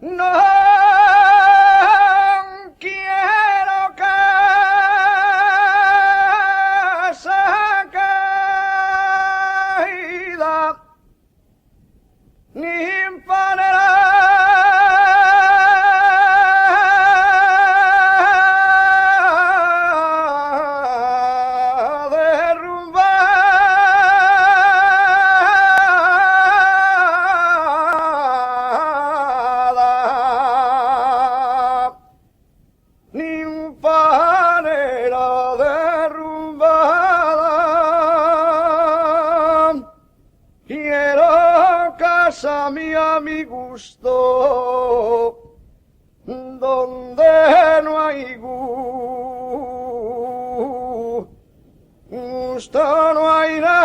No quiero casa caída, ni panera derrumbada, ni panera derrumbada. Quiero casa mía a mi gusto, donde no hay gusto, no hay nada.